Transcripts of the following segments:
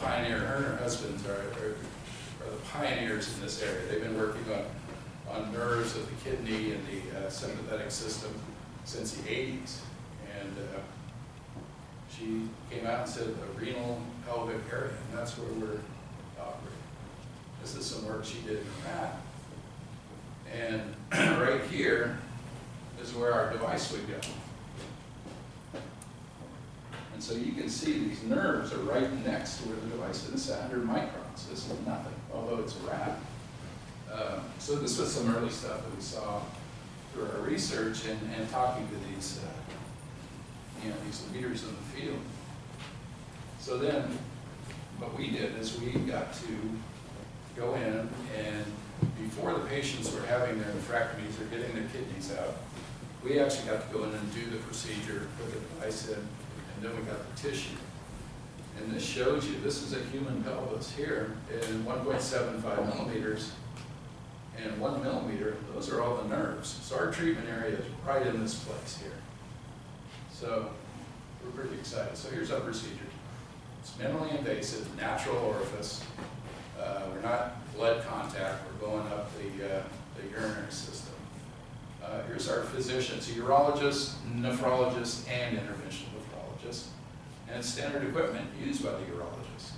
pioneer, her and her husband are the pioneers in this area. They've been working on nerves of the kidney and the sympathetic system since the 80s. And she came out and said the renal pelvic area, and that's where we're operating. This is some work she did in that. And right here is where our device would go. And so you can see these nerves are right next to where the device is. This is 100 microns. This is nothing, although it's a wrap. So this was some early stuff that we saw through our research and talking to these, these leaders in the field. So then, what we did is we got to go in, and before the patients were having their nephrectomies or getting their kidneys out, we actually got to go in and do the procedure, put the device in, and then we got the tissue. And this shows you, this is a human pelvis here in 1.75 millimeters and 1 millimeter. Those are all the nerves. So our treatment area is right in this place here. So we're pretty excited. So here's our procedure. It's minimally invasive, natural orifice. We're not blood contact. We're going up the urinary system. Here's our physicians, a urologist, nephrologist, and interventional nephrologist. And it's standard equipment used by the urologist.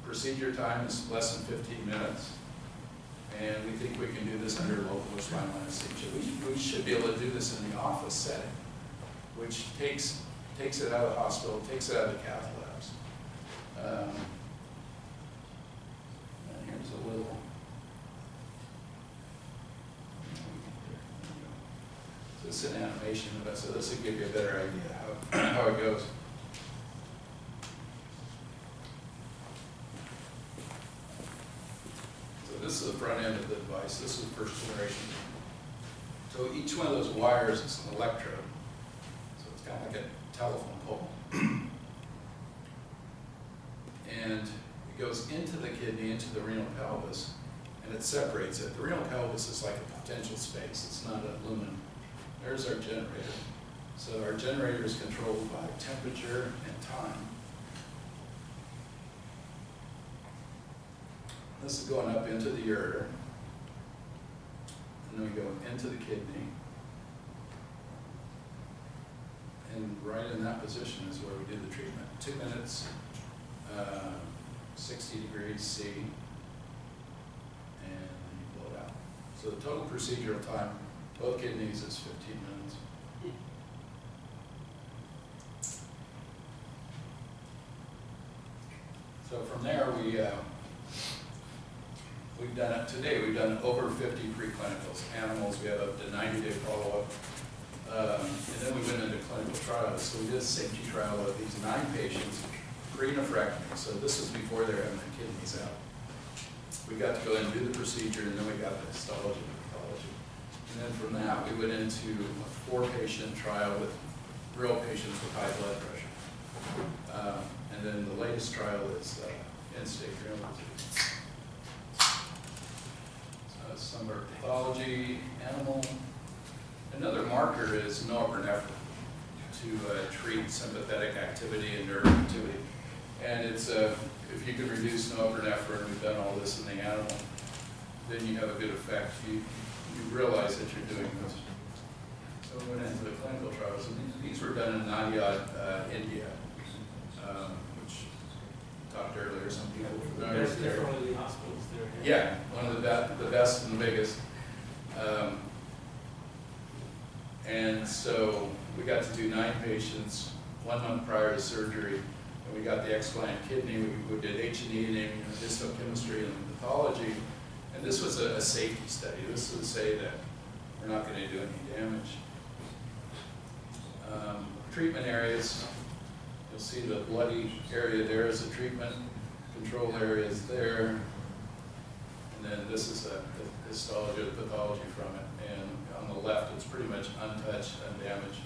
Procedure time is less than 15 minutes. And we think we can do this under local spinal anesthesia. We should be able to do this in the office setting, which takes it out of the hospital, takes it out of the cath labs. And here's a little. So it's an animation of it, so this will give you a better idea how it goes. So this is the front end of the device. This is first generation. So each one of those wires is an electrode. So it's kind of like a telephone pole. And it goes into the kidney, into the renal pelvis, and it separates it. The renal pelvis is like a potential space. It's not a lumen. There's our generator. So our generator is controlled by temperature and time. This is going up into the ureter. And then we go into the kidney. And right in that position is where we do the treatment. 2 minutes, 60 degrees C, and you blow it out. So the total procedural time, both kidneys, is 15 minutes. So from there, we've done it today. We've done over 50 preclinicals. Animals, we have up to 90-day follow-up. And then we went into clinical trials. So we did a safety trial of these 9 patients pre-nephrectomy. So this was before they were having their kidneys out. We got to go in and do the procedure, and then we got the histology and pathology. And then from that, we went into a 4-patient trial with real patients with high blood pressure. And then the latest trial is end-stage renal disease. So some are pathology, animal. Another marker is norepinephrine to treat sympathetic activity and nerve activity. And it's if you can reduce norepinephrine, we've done all this in the animal, then you have a good effect. You realize that you're doing this. So we went into the clinical trials. And these were done in Nadia, India, which we talked earlier. Some people were familiar with there. One of the hospitals there. Yeah, one of the best and the biggest. And so we got to do 9 patients 1 month prior to surgery, and we got the explant kidney. We did H&E and immunohistochemistry and pathology, and this was a safety study. This would say that we're not going to do any damage. Treatment areas, you'll see the bloody area there is a treatment, control area is there, and then this is the histology or the pathology from it. And on the left, it's pretty much untouched, undamaged.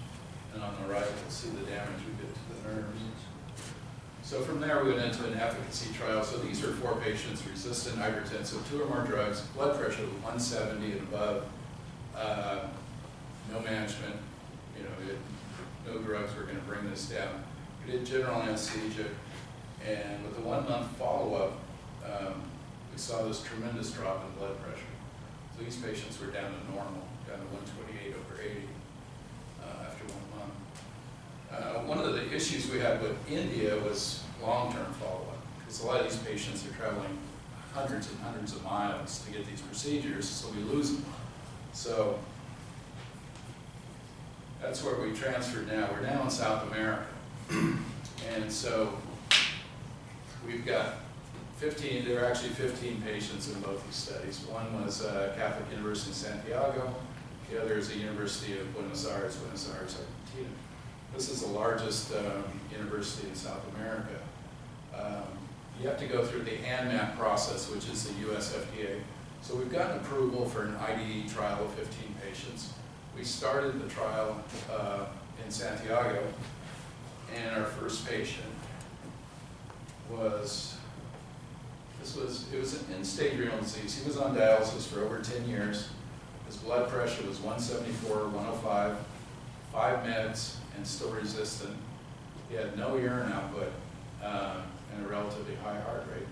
And on the right, you'll see the damage we did to the nerves. So from there, we went into an efficacy trial. So these are 4 patients, resistant hypertensive, 2 or more drugs, blood pressure of 170 and above, no management, no drugs were going to bring this down. We did general anesthesia, and with the 1 month follow-up, we saw this tremendous drop in blood pressure. So these patients were down to normal, down to 128/80 after 1 month. One of the issues we had with India was long-term follow-up, because a lot of these patients are traveling hundreds and hundreds of miles to get these procedures, so we lose them. So that's where we transferred now. We're now in South America. And so we've got 15, there are actually 15 patients in both these studies. One was Catholic University in Santiago. The other is the University of Buenos Aires, Argentina. This is the largest university in South America. You have to go through the ANMAT process, which is the US FDA. So we've gotten approval for an IDE trial of 15 patients. We started the trial in Santiago, and our first patient was, it was an end-stage renal disease. He was on dialysis for over 10 years. His blood pressure was 174/105, 5 meds, and still resistant. He had no urine output and a relatively high heart rate.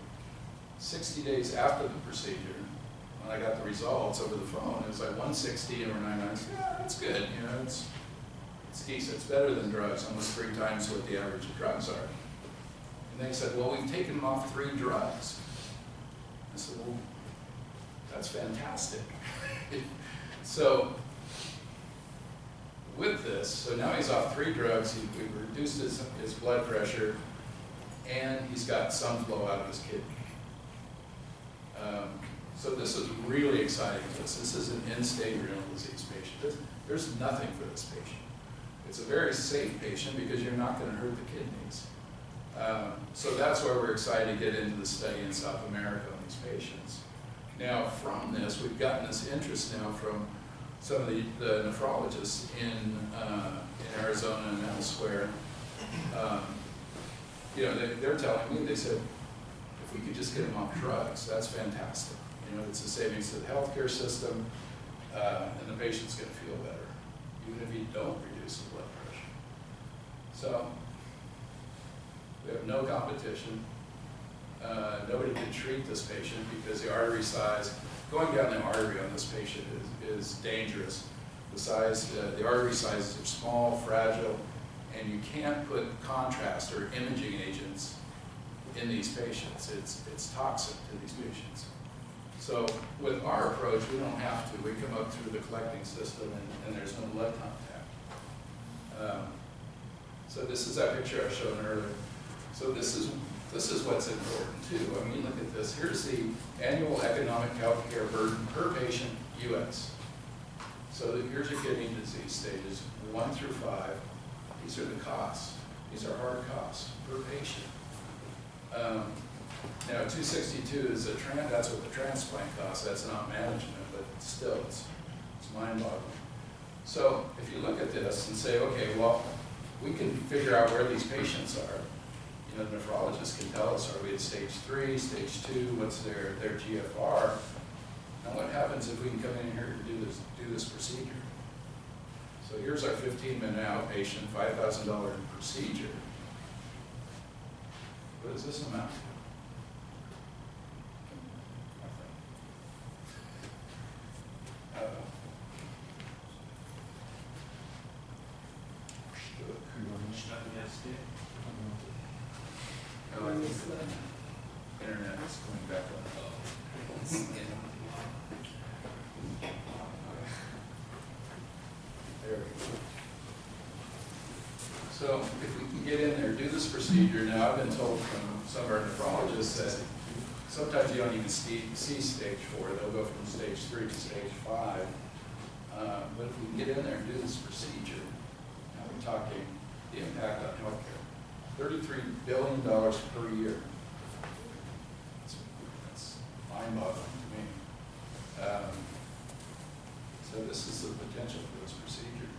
60 days after the procedure, when I got the results over the phone, it was like 160 over 99. I said, yeah, that's good. You know, it's decent. It's better than drugs, almost 3 times what the average of drugs are. And they said, well, we've taken him off 3 drugs. I said, well, that's fantastic. So with this, so now he's off 3 drugs. We've reduced his blood pressure, and he's got some flow out of his kidney. So this is really exciting to us. This is an end-stage renal disease patient. There's nothing for this patient. It's a very safe patient because you're not going to hurt the kidneys. So that's why we're excited to get into the study in South America on these patients. Now, from this, we've gotten this interest now from some of the nephrologists in Arizona and elsewhere. You know, they're telling me, they said, if we could just get them off drugs, that's fantastic. You know, it's a savings to the healthcare system, and the patient's going to feel better, even if you don't reduce the blood pressure. So we have no competition. Nobody can treat this patient because the artery size, going down the artery on this patient is dangerous. The artery sizes are small, fragile, and you can't put contrast or imaging agents in these patients. It's toxic to these patients. So with our approach, we don't have to. We come up through the collecting system, and there's no blood contact. So this is that picture I showed earlier. So this is what's important too. I mean, look at this. Here's the annual economic health care burden per patient, U.S. So here's your kidney disease stages 1 through 5. These are the costs. These are hard costs per patient. Now, 262 is that's what the transplant costs. That's not management, but still, it's mind-boggling. So if you look at this and say, okay, well, we can figure out where these patients are. You know, the nephrologist can tell us, are we at stage 3, stage 2, what's their GFR? Now what happens if we can come in here to do this procedure? So here's our 15-minute outpatient, $5,000 procedure. What does this amount to? Oh, I think the internet is going back on. There we go. So if we can get in there, do this procedure. Now, I've been told from some of our nephrologists that sometimes you don't even see stage 4. They'll go from stage 3 to stage 5. But if we can get in there and do this procedure, now we're talking the impact on healthcare. $33 billion per year. That's mind-boggling to me. So this is the potential for this procedure.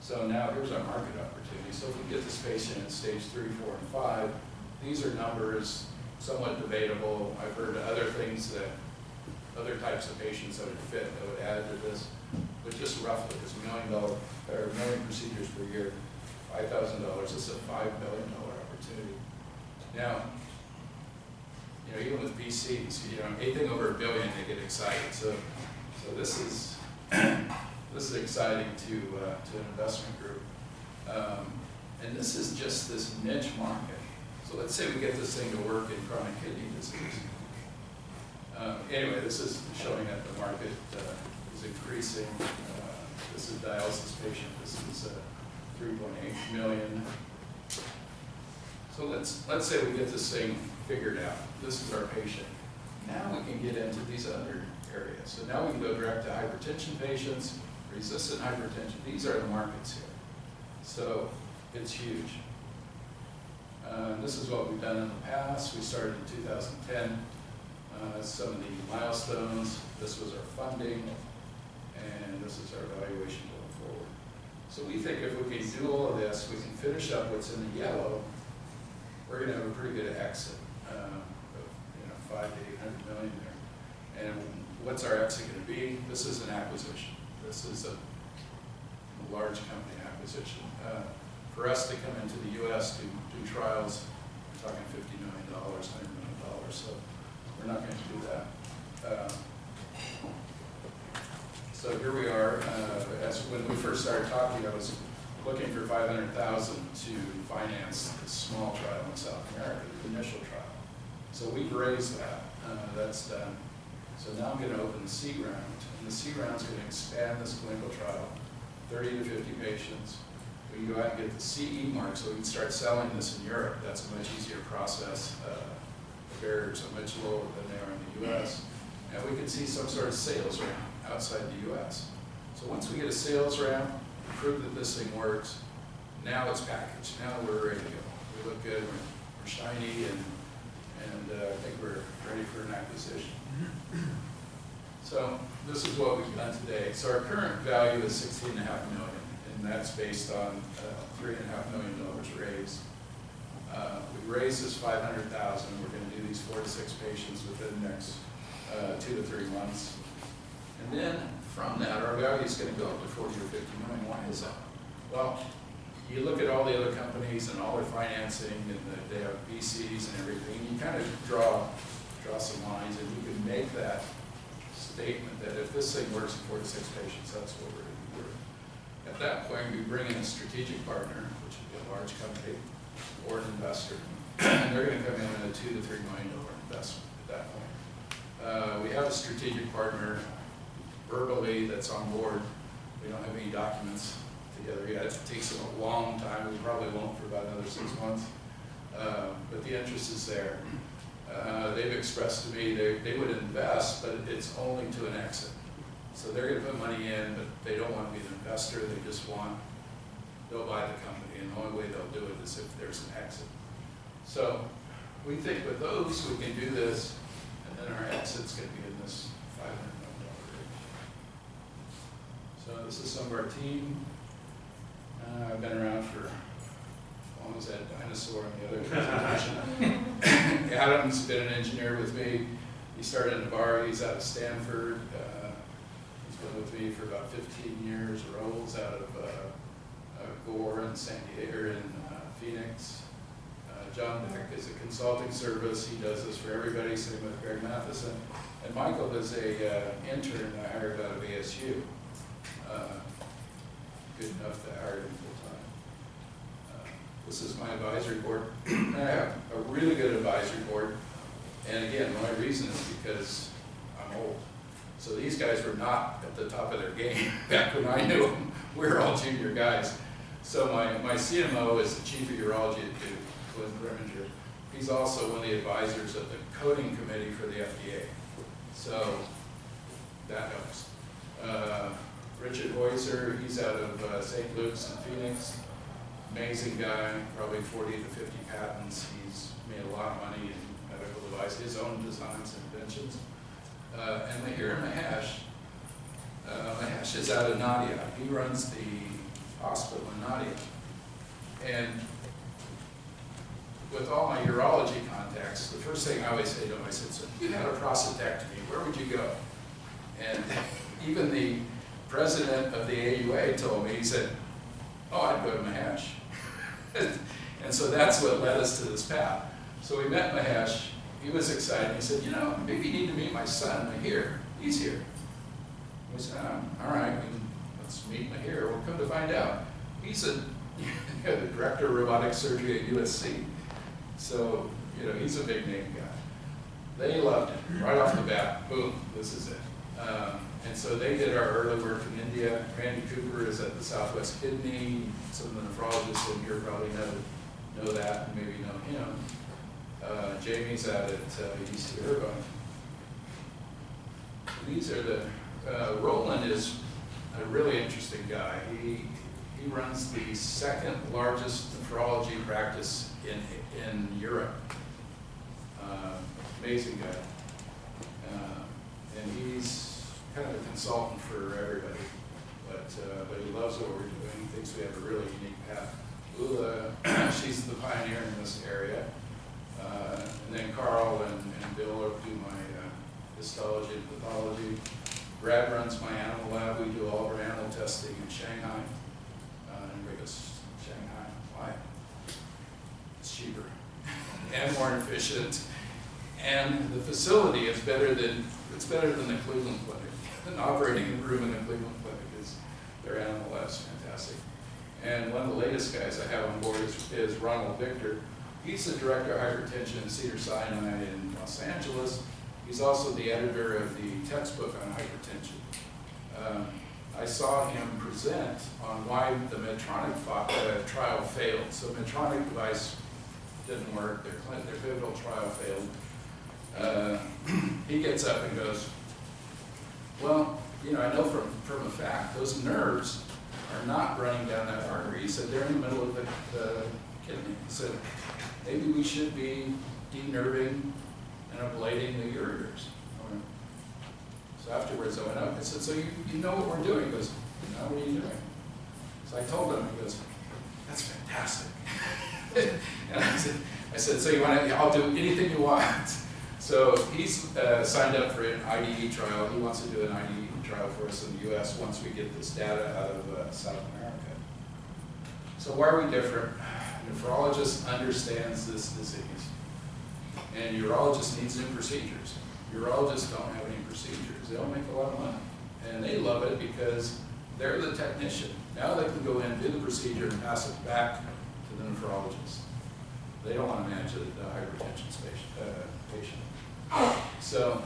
So now here's our market opportunity. So if we get this patient at stage 3, 4, and 5, these are numbers somewhat debatable. I've heard other things that, other types of patients that would fit, that would add to this, but just roughly, it's $1 million procedures per year. $5,000, this is a $5 million opportunity. Now, you know, even with VCs, you know, anything over $1 billion, they get excited. So this is this is exciting to an investment group. And this is just this niche market. So let's say we get this thing to work in chronic kidney disease. Anyway, this is showing that the market is increasing. This is dialysis patient. This is 3.8 million. So let's say we get this thing figured out. This is our patient. Now we can get into these other areas. So now we can go direct to hypertension patients, resistant hypertension. These are the markets here. So it's huge. This is what we've done in the past. We started in 2010. Some of the milestones. This was our funding, and this is our valuation going forward. So we think if we can do all of this, we can finish up what's in the yellow. We're going to have a pretty good exit of 5 to 800 million there. And what's our exit going to be? This is an acquisition. This is a large company acquisition. For us to come into the U.S. to do trials, we're talking $50 million, $100 million. So we're not going to do that. So here we are. As when we first started talking, I was looking for $500,000 to finance this small trial in South America, the initial trial. So we've raised that. That's done. So now I'm going to open the seed round, and the seed round is going to expand this clinical trial, 30 to 50 patients. We can go out and get the CE mark, so we can start selling this in Europe. That's a much easier process. The barriers are much lower than they are in the U.S. And we can see some sort of sales ramp outside the U.S. So once we get a sales ramp, prove that this thing works, now it's packaged. Now we're ready to go. We look good, we're shiny, and I think we're ready for an acquisition. So this is what we've done today. So our current value is $16.5 million, and that's based on $3.5 million raised. We raised this $500,000. We're going to do these 4 to 6 patients within the next 2 to 3 months. And then from that, our value is going to go up to 40 or 50 million. Why is that? Well, you look at all the other companies and all their financing, and they have VCs and everything. You kind of draw some lines, and you can make that statement that if this thing works in 4 to 6 patients, that's what we're going to do. At that point, we bring in a strategic partner, which would be a large company or an investor, and they're going to come in at a $2 to $3 million investment at that point. We have a strategic partner verbally that's on board. We don't have any documents together yet. It takes them a long time. We probably won't for about another 6 months. But the interest is there. They've expressed to me they would invest, but it's only to an exit. So they're going to put money in, but they don't want to be an investor. They just they'll buy the company, and the only way they'll do it is if there's an exit. So we think with those, we can do this, and then our exit's going to be in this $500 million range. So this is some of our team. I've been around for as long as that dinosaur on the other presentation. Adam's been an engineer with me. He started in Navarre. He's out of Stanford. He's been with me for about 15 years. Raul's out of Gore in San Diego in Phoenix. John Beck is a consulting service. He does this for everybody, same with Greg Matheson. And Michael is a intern I hired out of ASU. Good enough to hire him full-time. This is my advisory board. I have a really good advisory board. And again, my reason is because I'm old. So these guys were not at the top of their game back when I knew them. We were all junior guys. So my CMO is the chief of urology at Duke, Glenn Grimminger. He's also one of the advisors of the coding committee for the FDA. So that helps. Richard Heuser, he's out of St. Luke's in Phoenix. Amazing guy, probably 40 to 50 patents. He's made a lot of money in medical device, his own designs and inventions. And Mahir Mahesh. Mahesh is out of Nadia. He runs the hospital in Nadia. And with all my urology contacts, the first thing I always say to them, I said, so if you had a prostatectomy, where would you go? And even the president of the AUA told me, he said, oh, I'd go to Mahesh. And so that's what led us to this path. So we met Mahesh. He was excited. He said, you know, maybe you need to meet my son, Mahir. He's here. We said, all right, let's meet Mahir. We'll come to find out. He's the director of robotic surgery at USC. So, you know, he's a big name guy. They loved it right off the bat. Boom, this is it. And so they did our early work in India. Randy Cooper is at the Southwest Kidney. Some of the nephrologists in here probably know that and maybe know him. Jamie's out at UC Irvine. These are the, Roland is a really interesting guy. He runs the second largest nephrology practice in Europe. Amazing guy. And he's kind of a consultant for everybody, but he loves what we're doing. He thinks we have a really unique path. Buelna, she's the pioneer in this area. And then Carl and Bill do my histology and pathology. Brad runs my animal lab. We do all of our animal testing in Shanghai. Everybody goes, Shanghai, why? It's cheaper and more efficient. And the facility is better than the Cleveland Clinic. An operating room in the Cleveland Clinic is, their animal lab's fantastic. And one of the latest guys I have on board is Ronald Victor. He's the director of hypertension at Cedars-Sinai in Los Angeles. He's also the editor of the textbook on hypertension. I saw him present on why the Medtronic trial failed. So Medtronic device didn't work, their pivotal trial failed. He gets up and goes, well, you know, I know from a fact, those nerves are not running down that artery. He said they're in the middle of the kidney. He said, maybe we should be denerving and ablating the ureters. So afterwards I went up and said, so you know what we're doing? He goes, no, what are you doing? So I told him, he goes, that's fantastic. And I said, so you want to, I'll do anything you want. So he's signed up for an IDE trial. He wants to do an IDE trial for us in the US once we get this data out of South America. So why are we different? Nephrologist understands this disease, and urologist needs new procedures. Urologists don't have any procedures. They don't make a lot of money, and they love it because they're the technician. Now they can go in, do the procedure, and pass it back to the nephrologist. They don't want to manage the hypertension patient. So,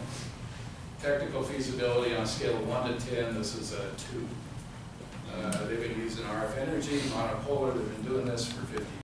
technical feasibility on a scale of 1 to 10, this is a 2. They've been using RF energy, monopolar. They've been doing this for 50 years.